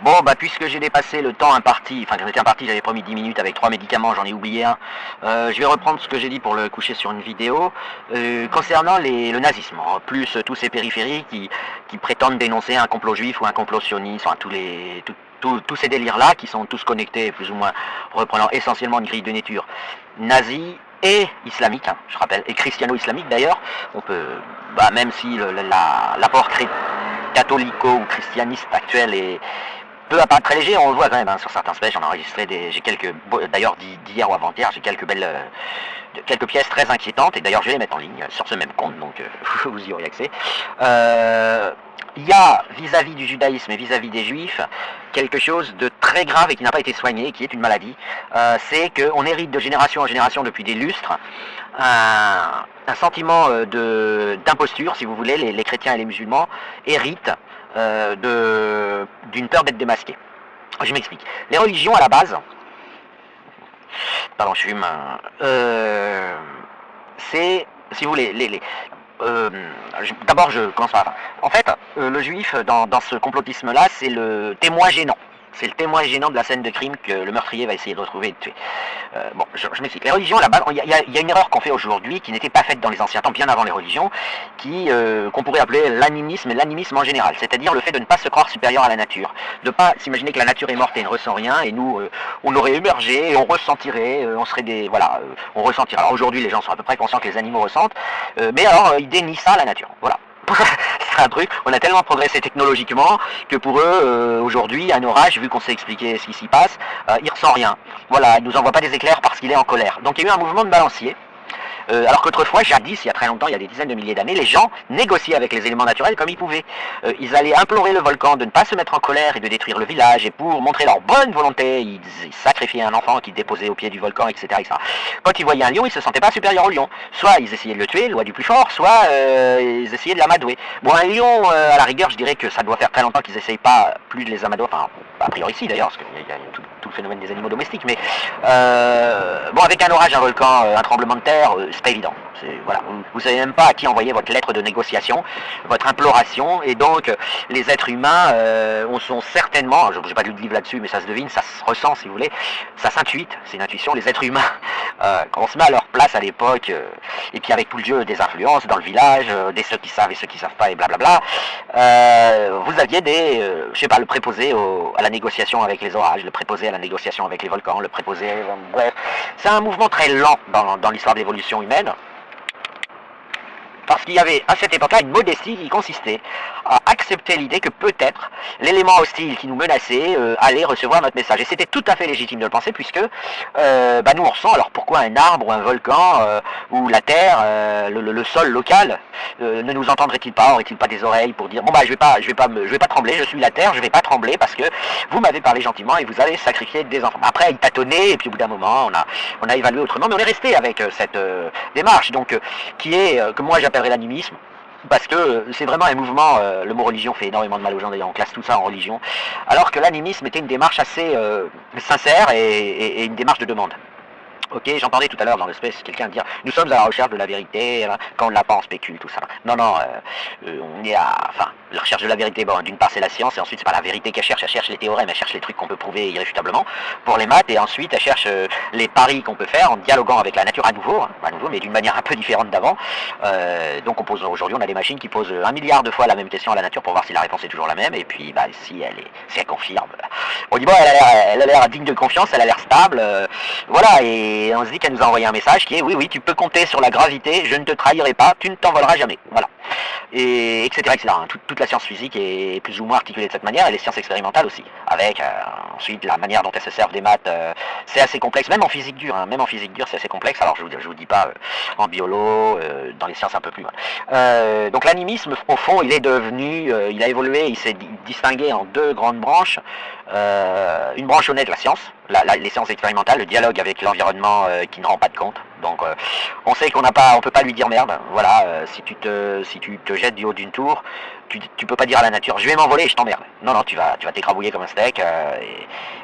Bon, bah puisque j'ai dépassé le temps imparti, enfin quand j'étais imparti, j'avais promis 10 minutes avec 3 médicaments, j'en ai oublié un. Je vais reprendre ce que j'ai dit pour le coucher sur une vidéo concernant le nazisme, en plus tous ces périphériques qui prétendent dénoncer un complot juif ou un complot sioniste, enfin tous ces délires-là qui sont tous connectés, plus ou moins reprenant essentiellement une grille de lecture nazie et islamique, hein, je rappelle, et christiano-islamique d'ailleurs. On peut, bah, même si l'apport catholico ou christianiste actuel est peu à part très léger, on le voit quand même hein, sur certains specs. J'en ai enregistré j'ai quelques, d'ailleurs d'hier ou avant-hier, j'ai quelques quelques pièces très inquiétantes, et d'ailleurs je vais les mettre en ligne sur ce même compte, donc vous y aurez accès. Il y a vis-à-vis du judaïsme et vis-à-vis des juifs quelque chose de très grave et qui n'a pas été soigné, qui est une maladie. C'est qu'on hérite de génération en génération depuis des lustres un sentiment d'imposture, si vous voulez. Les chrétiens et les musulmans héritent d'une peur d'être démasqués. Je m'explique. Les religions à la base, pardon, je fume, c'est, si vous voulez, d'abord je commence par là. En fait, le juif dans ce complotisme-là, c'est le témoin gênant. C'est le témoin gênant de la scène de crime que le meurtrier va essayer de retrouver et de tuer. Bon, je m'explique. Les religions, à la base, il y a une erreur qu'on fait aujourd'hui qui n'était pas faite dans les anciens temps, bien avant les religions, qu'on pourrait appeler l'animisme et l'animisme en général. C'est-à-dire le fait de ne pas se croire supérieur à la nature. De ne pas s'imaginer que la nature est morte et ne ressent rien, et nous, on aurait émergé, et on ressentirait, on serait des... Voilà, on ressentirait. Alors aujourd'hui, les gens sont à peu près conscients que les animaux ressentent, mais alors, ils dénient ça à la nature. Voilà. C'est un truc, on a tellement progressé technologiquement que pour eux, aujourd'hui, un orage, vu qu'on sait expliquer ce qui s'y passe, il ressent rien. Voilà, il nous envoie pas des éclairs parce qu'il est en colère. Donc il y a eu un mouvement de balancier. Alors qu'autrefois, jadis, il y a très longtemps, il y a des dizaines de milliers d'années, les gens négociaient avec les éléments naturels comme ils pouvaient. Ils allaient implorer le volcan de ne pas se mettre en colère et de détruire le village, et pour montrer leur bonne volonté, ils sacrifiaient un enfant qu'ils déposaient au pied du volcan, etc., etc. Quand ils voyaient un lion, ils se sentaient pas supérieurs au lion. Soit ils essayaient de le tuer, loi du plus fort, soit ils essayaient de l'amadouer. Bon, un lion, à la rigueur, je dirais que ça doit faire très longtemps qu'ils n'essayent pas plus de les amadouer, enfin, a priori si d'ailleurs, parce qu'il y a tout le phénomène des animaux domestiques, mais bon, avec un orage, un volcan, un tremblement de terre, c'est pas évident. Voilà, vous savez même pas à qui envoyer votre lettre de négociation, votre imploration, et donc les êtres humains sont certainement, je n'ai pas lu de livre là-dessus, mais ça se devine, ça se ressent si vous voulez, ça s'intuite, c'est une intuition, les êtres humains, quand on se met à leur place à l'époque, et puis avec tout le jeu des influences dans le village, des ceux qui savent et ceux qui savent pas, et blablabla, vous aviez je sais pas, le préposé à la négociation avec les orages, le préposé à la négociation avec les volcans, le préposé, bref, c'est un mouvement très lent dans l'histoire de l'évolution humaine. Parce qu'il y avait à cette époque-là une modestie qui consistait à accepter l'idée que peut-être l'élément hostile qui nous menaçait allait recevoir notre message. Et c'était tout à fait légitime de le penser, puisque nous on ressent. Alors pourquoi un arbre ou un volcan ou la terre, le sol local ne nous entendrait-il pas, aurait-il pas des oreilles pour dire bon bah je vais pas trembler, je suis la terre, je vais pas trembler parce que vous m'avez parlé gentiment et vous avez sacrifié des enfants. Après il tâtonnait et puis au bout d'un moment on a évalué autrement, mais on est resté avec cette démarche donc qui est que moi j'appellerais l'animisme. Parce que c'est vraiment un mouvement, le mot religion fait énormément de mal aux gens, d'ailleurs on classe tout ça en religion, alors que l'animisme était une démarche assez sincère et une démarche de demande. Ok, j'entendais tout à l'heure dans l'espèce quelqu'un dire nous sommes à la recherche de la vérité, quand on ne l'a pas on spécule, tout ça. Non, on est la recherche de la vérité, bon, d'une part c'est la science, et ensuite c'est pas la vérité qu'elle cherche les théorèmes, elle cherche les trucs qu'on peut prouver irréfutablement pour les maths, et ensuite elle cherche les paris qu'on peut faire en dialoguant avec la nature à nouveau, mais d'une manière un peu différente d'avant. Donc aujourd'hui on a des machines qui posent 1 milliard de fois la même question à la nature pour voir si la réponse est toujours la même, et puis si elle confirme, on dit bon elle a l'air digne de confiance, elle a l'air stable, voilà, et on se dit qu'elle nous a envoyé un message qui est oui tu peux compter sur la gravité, je ne te trahirai pas, tu ne t'envoleras jamais, voilà, et etc. Toute la science physique est plus ou moins articulée de cette manière, et les sciences expérimentales aussi, avec ensuite la manière dont elles se servent des maths, c'est assez complexe, même en physique dure, c'est assez complexe, alors je vous dis pas en biolo, dans les sciences un peu plus mal. Donc l'animisme au fond il est devenu, il a évolué, il s'est distingué en 2 grandes branches, une branche honnête, la science, les sciences expérimentales, le dialogue avec l'environnement qui ne rend pas de compte. Donc on sait on peut pas lui dire merde. Voilà, si tu te jettes du haut d'une tour, tu peux pas dire à la nature je vais m'envoler et je t'emmerde. Non, tu vas t'écrabouiller comme un steak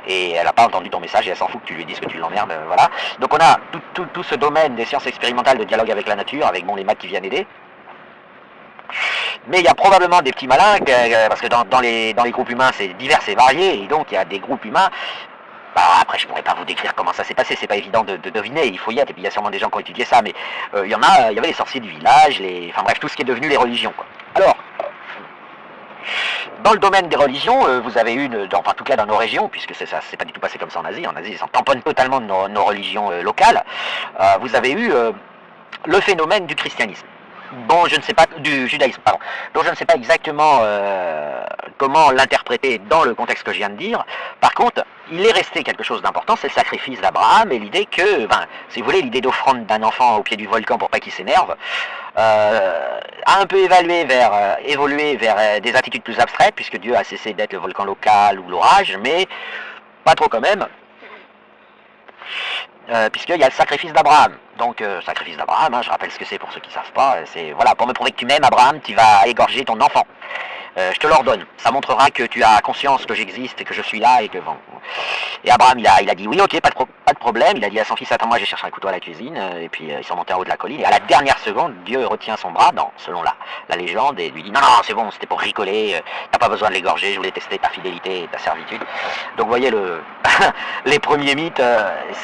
et elle a pas entendu ton message et elle s'en fout que tu lui dises que tu l'emmerdes. Voilà. Donc on a tout ce domaine des sciences expérimentales de dialogue avec la nature, avec les maths qui viennent aider. Mais il y a probablement des petits malins, parce que dans les groupes humains, c'est divers et varié, et donc il y a des groupes humains. Bah, après, je pourrais pas vous décrire comment ça s'est passé, c'est pas évident de deviner, il faut y être, et puis il y a sûrement des gens qui ont étudié ça, mais il y avait les sorciers du village, enfin bref, tout ce qui est devenu les religions, quoi. Alors, dans le domaine des religions, vous avez eu, enfin en tout cas dans nos régions, puisque c'est pas du tout passé comme ça en Asie ils s'en tamponnent totalement de nos religions locales, vous avez eu le phénomène du christianisme, dont je ne sais pas, du judaïsme, pardon, dont je ne sais pas exactement comment l'interpréter dans le contexte que je viens de dire. Par contre, il est resté quelque chose d'important, c'est le sacrifice d'Abraham et l'idée que, si vous voulez, l'idée d'offrande d'un enfant au pied du volcan pour pas qu'il s'énerve, a un peu évolué vers des attitudes plus abstraites, puisque Dieu a cessé d'être le volcan local ou l'orage, mais pas trop quand même. Puisqu'il y a le sacrifice d'Abraham. Donc, sacrifice d'Abraham, je rappelle ce que c'est pour ceux qui ne savent pas, c'est, voilà, pour me prouver que tu m'aimes, Abraham, tu vas égorger ton enfant. Je te l'ordonne. Ça montrera que tu as conscience que j'existe et que je suis là et que bon. Et Abraham, il a dit oui, ok, pas de problème. Il a dit à son fils, attends, moi, j'ai cherché un couteau à la cuisine. Et puis ils sont montés en haut de la colline. Et à la dernière seconde, Dieu retient son bras, selon la légende, et lui dit non, non, c'est bon, c'était pour rigoler. T'as pas besoin de l'égorger. Je voulais tester ta fidélité et ta servitude. Donc, vous voyez les premiers mythes,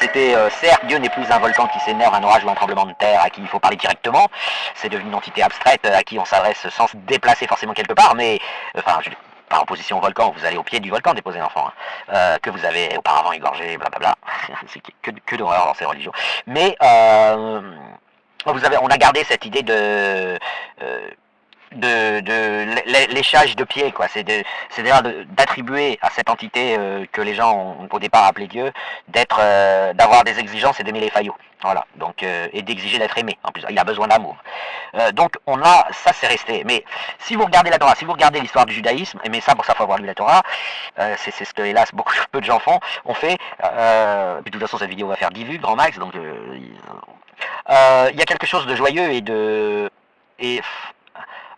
c'était certes, Dieu n'est plus un volcan qui s'énerve, un orage ou un tremblement de terre à qui il faut parler directement. C'est devenu une entité abstraite à qui on s'adresse sans se déplacer forcément quelque part, mais enfin, par opposition au volcan, vous allez au pied du volcan déposer l'enfant, que vous avez auparavant égorgé, blablabla. C'est que d'horreur dans ces religions. Mais on a gardé cette idée de léchage de pied, quoi. C'est-à-dire d'attribuer à cette entité que les gens ont au départ appelé Dieu, d'avoir des exigences et d'aimer les faillots. Voilà. Donc, et d'exiger d'être aimé. En plus, il a besoin d'amour. Donc, ça c'est resté. Mais si vous regardez la Torah, si vous regardez l'histoire du judaïsme, mais ça, pour ça, il faut avoir lu la Torah, c'est ce que, hélas, peu de gens font, puis de toute façon, cette vidéo va faire 10 vues, grand max, donc il y a quelque chose de joyeux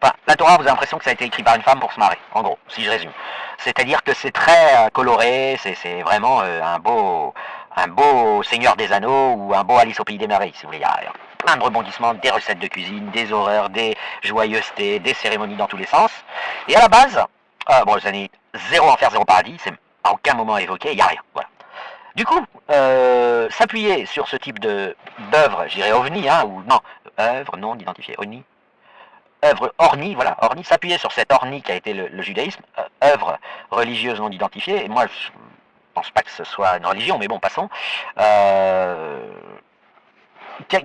enfin, la Torah, vous avez l'impression que ça a été écrit par une femme pour se marrer, en gros, si je résume. C'est-à-dire que c'est très coloré, c'est vraiment un beau Seigneur des Anneaux ou un beau Alice au Pays des Merveilles, si vous voulez. Il y a plein de rebondissements, des recettes de cuisine, des horreurs, des joyeusetés, des cérémonies dans tous les sens. Et à la base, les années 0 enfer, 0 paradis, c'est à aucun moment évoqué, il n'y a rien. Voilà. Du coup, s'appuyer sur ce type d'œuvre, je dirais ovni, ou non, œuvre non identifiée, ovni, œuvre orni, voilà, orni, s'appuyer sur cette orni qui a été le judaïsme, œuvre religieuse non identifiée, et moi je pense pas que ce soit une religion, mais bon, passons,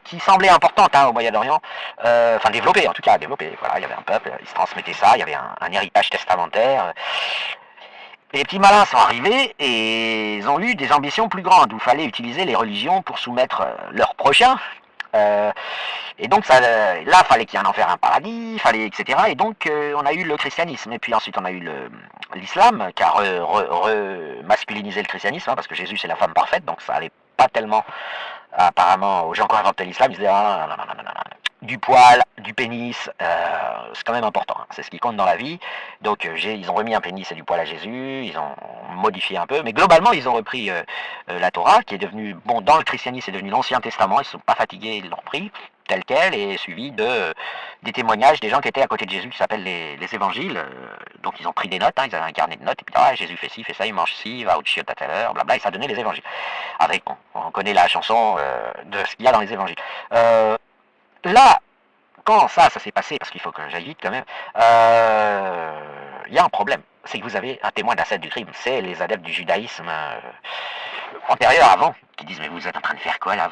qui semblait importante au Moyen-Orient, enfin développée en tout cas, voilà, il y avait un peuple, ils se transmettaient ça, il y avait un héritage testamentaire. Et les petits malins sont arrivés et ils ont eu des ambitions plus grandes, où il fallait utiliser les religions pour soumettre leurs prochains. Et donc là, il fallait qu'il y ait un enfer, un paradis, etc. Et donc on a eu le christianisme. Et puis ensuite on a eu l'islam, qui a masculinisé le christianisme, parce que Jésus c'est la femme parfaite, donc ça allait pas tellement apparemment aux gens qui ont inventé l'islam. Ils disaient du poil, du pénis, c'est quand même important, c'est ce qui compte dans la vie. Donc ils ont remis un pénis et du poil à Jésus, ils ont modifié un peu, mais globalement ils ont repris la Torah, qui est devenue, dans le christianisme c'est devenu l'Ancien Testament, ils ne sont pas fatigués, ils l'ont repris tel quel, et suivi des témoignages des gens qui étaient à côté de Jésus, qui s'appellent les évangiles. Donc ils ont pris des notes, ils avaient un carnet de notes, et puis Jésus fait ci, fait ça, il mange ci, il va au chiottes à telle heure, blabla, et ça donnait les évangiles. Avec, on connaît la chanson de ce qu'il y a dans les évangiles. Là, quand ça s'est passé, parce qu'il faut que j'aille vite quand même, il y a un problème. C'est que vous avez un témoin d'un du crime, c'est les adeptes du judaïsme antérieur, avant, qui disent mais vous êtes en train de faire quoi là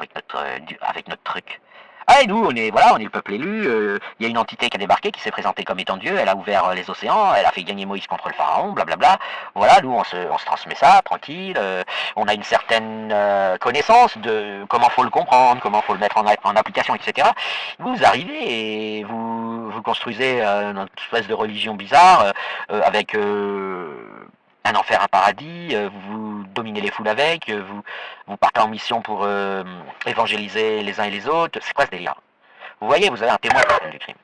avec notre truc? Et nous, on est le peuple élu, il y a une entité qui a débarqué, qui s'est présentée comme étant Dieu, elle a ouvert les océans, elle a fait gagner Moïse contre le pharaon, blablabla. Voilà, nous, on se transmet ça, tranquille, on a une certaine connaissance de comment faut le comprendre, comment faut le mettre en application, etc. Vous arrivez et vous construisez une espèce de religion bizarre, avec un enfer, un paradis, vous dominez les foules avec, vous partez en mission pour évangéliser les uns et les autres. C'est quoi ce délire? Vous voyez, vous avez un témoin du crime.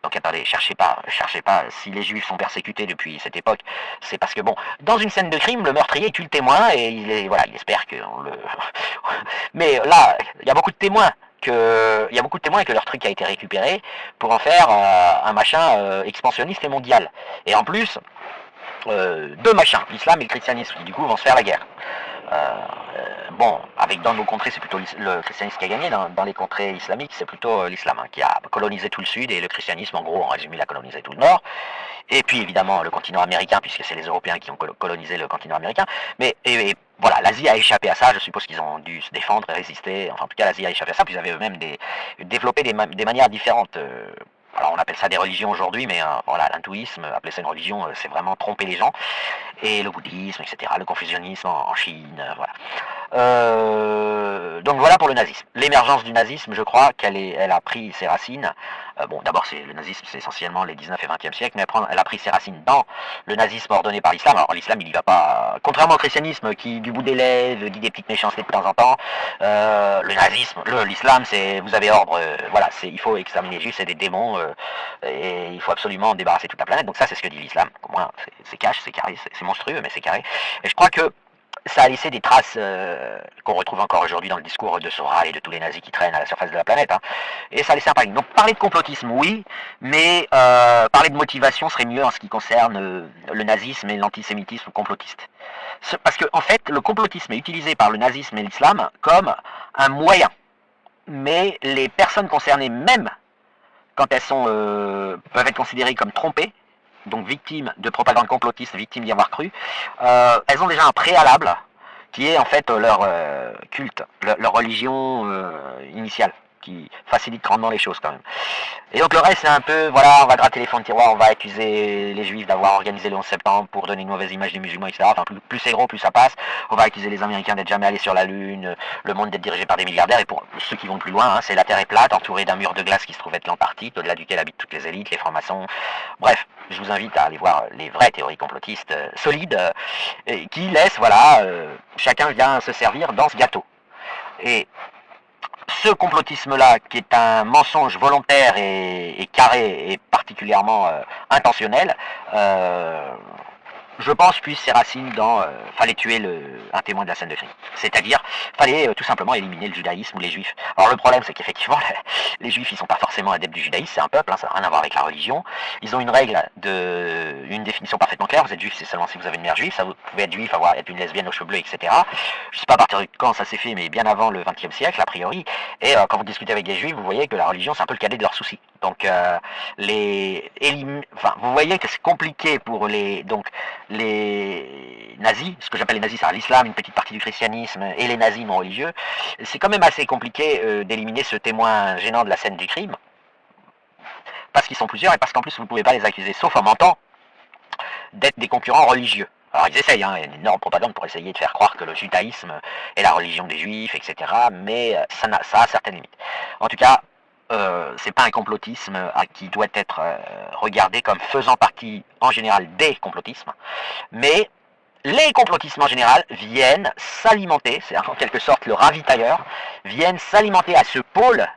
Donc attendez, cherchez pas, si les juifs sont persécutés depuis cette époque, c'est parce que dans une scène de crime, le meurtrier tue le témoin et il espère que mais là, il y a beaucoup de témoins. qu'il y a beaucoup de témoins que leur truc a été récupéré pour en faire un machin expansionniste et mondial. Et en plus, deux machins, l'islam et le christianisme, qui du coup vont se faire la guerre. Bon, avec dans nos contrées, c'est plutôt le christianisme qui a gagné. Dans les contrées islamiques, c'est plutôt l'islam qui a colonisé tout le sud, et le christianisme, en gros, en résumé, il a colonisé tout le nord. Et puis évidemment le continent américain, puisque c'est les Européens qui ont colonisé le continent américain. Mais et voilà, l'Asie a échappé à ça. Je suppose qu'ils ont dû se défendre et résister. Enfin, en tout cas, l'Asie a échappé à ça. Puis ils avaient eux-mêmes développé des manières différentes. Alors on appelle ça des religions aujourd'hui, mais voilà, l'hindouisme, appeler ça une religion, c'est vraiment tromper les gens. Et le bouddhisme, etc., le confucianisme en Chine, voilà. Donc voilà pour le nazisme. L'émergence du nazisme, je crois elle a pris ses racines. Bon, d'abord, le nazisme, c'est essentiellement les 19 et 20e siècles, mais elle a pris ses racines dans le nazisme ordonné par l'islam. Alors l'islam, il y va pas, contrairement au christianisme, qui du bout des lèvres dit des petites méchancetés de temps en temps. Le nazisme, l'islam, c'est vous avez ordre, voilà, il faut exterminer les juifs, c'est des démons, et il faut absolument débarrasser toute la planète. Donc ça, c'est ce que dit l'islam. Au moins, c'est cash, c'est carré, c'est monstrueux, mais c'est carré. Et je crois que ça a laissé des traces qu'on retrouve encore aujourd'hui dans le discours de Soral et de tous les nazis qui traînent à la surface de la planète. Hein. Et ça a laissé un paradigme. Donc parler de complotisme, oui, mais parler de motivation serait mieux en ce qui concerne le nazisme et l'antisémitisme complotiste. Parce que en fait, le complotisme est utilisé par le nazisme et l'islam comme un moyen. Mais les personnes concernées, même quand elles sont, peuvent être considérées comme trompées, donc victimes de propagande complotiste, victimes d'y avoir cru, elles ont déjà un préalable qui est en fait leur culte, leur religion initiale, qui facilite grandement les choses quand même. Et donc le reste c'est un peu, voilà, on va gratter les fonds de tiroir, on va accuser les juifs d'avoir organisé le 11 septembre pour donner une mauvaise image des musulmans, etc. Enfin plus c'est gros, plus ça passe. On va accuser les Américains d'être jamais allés sur la Lune, le monde d'être dirigé par des milliardaires, et pour ceux qui vont plus loin, hein, c'est la Terre est plate, entourée d'un mur de glace qui se trouve être l'Antarctique, au-delà duquel habitent toutes les élites, les francs-maçons. Bref, je vous invite à aller voir les vraies théories complotistes solides, qui laissent, voilà, chacun vient se servir dans ce gâteau. Et ce complotisme-là, qui est un mensonge volontaire et carré et particulièrement intentionnel, je pense, puisse ses racines dans fallait tuer un témoin de la scène de crime. C'est-à-dire, fallait tout simplement éliminer le judaïsme ou les juifs. Alors le problème, c'est qu'effectivement, les juifs, ils sont pas forcément adeptes du judaïsme, c'est un peuple, hein, ça n'a rien à voir avec la religion. Ils ont une règle, une définition parfaitement claire. Vous êtes juif, c'est seulement si vous avez une mère juive. Ça, vous pouvez être juif, être une lesbienne aux cheveux bleus, etc. Je sais pas à partir de quand ça s'est fait, mais bien avant le XXe siècle, a priori. Et quand vous discutez avec des juifs, vous voyez que la religion, c'est un peu le cadet de leurs soucis. Donc, vous voyez que c'est compliqué pour les nazis, ce que j'appelle les nazis, c'est l'islam, une petite partie du christianisme et les nazis non religieux. C'est quand même assez compliqué d'éliminer ce témoin gênant de la scène du crime, parce qu'ils sont plusieurs et parce qu'en plus vous ne pouvez pas les accuser, sauf en mentant, d'être des concurrents religieux. Alors ils essayent, hein, il y a une énorme propagande pour essayer de faire croire que le judaïsme est la religion des juifs, etc. Mais ça a certaines limites. En tout cas, c'est pas un complotisme qui doit être regardé comme faisant partie en général des complotismes, mais les complotismes en général viennent s'alimenter, c'est en quelque sorte le ravitailleur, viennent s'alimenter à ce pôle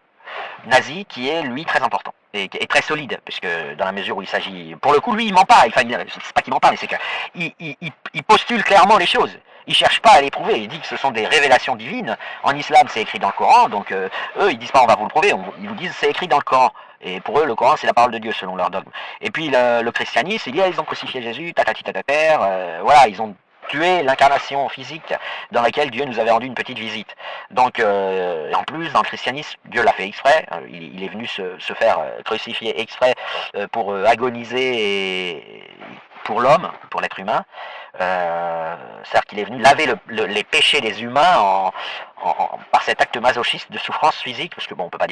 nazi qui est lui très important et très solide, puisque dans la mesure où il s'agit, pour le coup lui il ment pas, c'est pas qu'il ment pas, mais c'est qu'il postule clairement les choses. Ils cherchent pas à les prouver, ils disent que ce sont des révélations divines. En islam, c'est écrit dans le Coran, donc eux, ils disent pas on va vous le prouver, ils vous disent c'est écrit dans le Coran. Et pour eux, le Coran, c'est la parole de Dieu, selon leur dogme. Et puis le christianisme, ils ont crucifié Jésus, tatati tatater, voilà, ils ont tué l'incarnation physique dans laquelle Dieu nous avait rendu une petite visite. Donc, en plus, dans le christianisme, Dieu l'a fait exprès, il est venu se faire crucifier exprès pour agoniser pour l'homme, pour l'être humain. C'est-à-dire qu'il est venu laver les péchés des humains par cet acte masochiste de souffrance physique, parce que bon, on va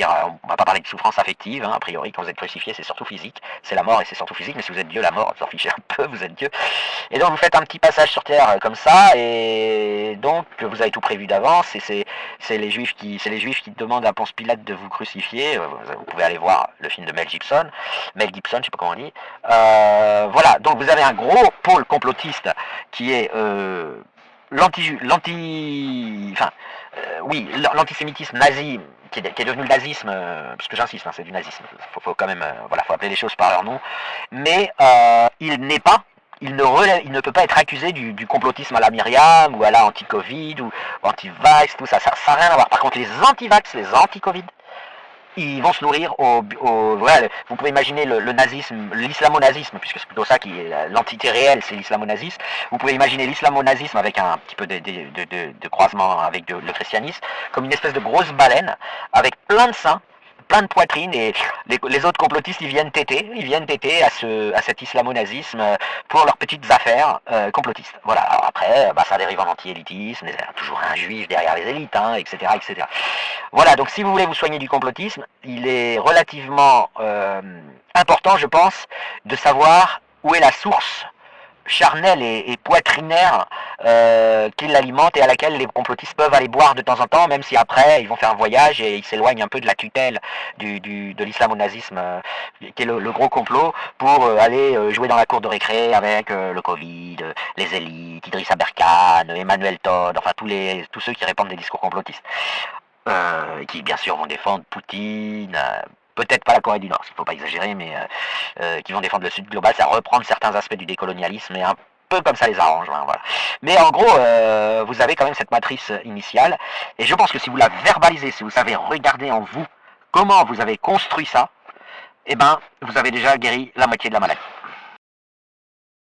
pas parler de souffrance affective, hein, a priori, quand vous êtes crucifié, c'est surtout physique, c'est la mort et c'est surtout physique, mais si vous êtes Dieu, la mort, vous en fichez un peu, vous êtes Dieu. Et donc vous faites un petit passage sur terre comme ça, et donc vous avez tout prévu d'avance, et c'est les Juifs qui demandent à Ponce Pilate de vous crucifier. Vous pouvez aller voir le film de Mel Gibson, je sais pas comment on dit. Voilà, donc vous avez un gros pôle complotiste qui est l'antisémitisme nazi, qui est devenu le nazisme, parce que j'insiste, hein, c'est du nazisme, faut quand même, faut appeler les choses par leur nom, mais il ne peut pas être accusé du complotisme à la Myriam, ou à la anti-Covid, ou anti-vax, tout ça, ça n'a rien à voir. Par contre, les anti-vax, les anti-Covid, ils vont se nourrir voilà, vous pouvez imaginer le nazisme, l'islamo-nazisme, puisque c'est plutôt ça qui est l'entité réelle, c'est l'islamo-nazisme. Vous pouvez imaginer l'islamo-nazisme avec un petit peu de croisement avec le christianisme, comme une espèce de grosse baleine avec plein de seins, plein de poitrines, et les autres complotistes ils viennent téter à cet islamo-nazisme pour leurs petites affaires complotistes. Voilà. Alors après, ça dérive en anti-élitisme, il y a toujours un juif derrière les élites, hein, etc., etc. Voilà, donc si vous voulez vous soigner du complotisme, il est relativement important, je pense, de savoir où est la source charnelle et poitrinaire qui l'alimente et à laquelle les complotistes peuvent aller boire de temps en temps, même si après ils vont faire un voyage et ils s'éloignent un peu de la tutelle de l'islamo-nazisme, qui est le gros complot, pour aller jouer dans la cour de récré avec le Covid, les élites, Idriss Aberkane, Emmanuel Todd, enfin tous ceux qui répandent des discours complotistes. Qui bien sûr vont défendre Poutine, peut-être pas la Corée du Nord, il ne faut pas exagérer, mais qui vont défendre le Sud global, c'est à reprendre certains aspects du décolonialisme et un peu comme ça les arrange. Hein, voilà. Mais en gros, vous avez quand même cette matrice initiale, et je pense que si vous la verbalisez, si vous savez regarder en vous comment vous avez construit ça, eh ben, vous avez déjà guéri la moitié de la maladie.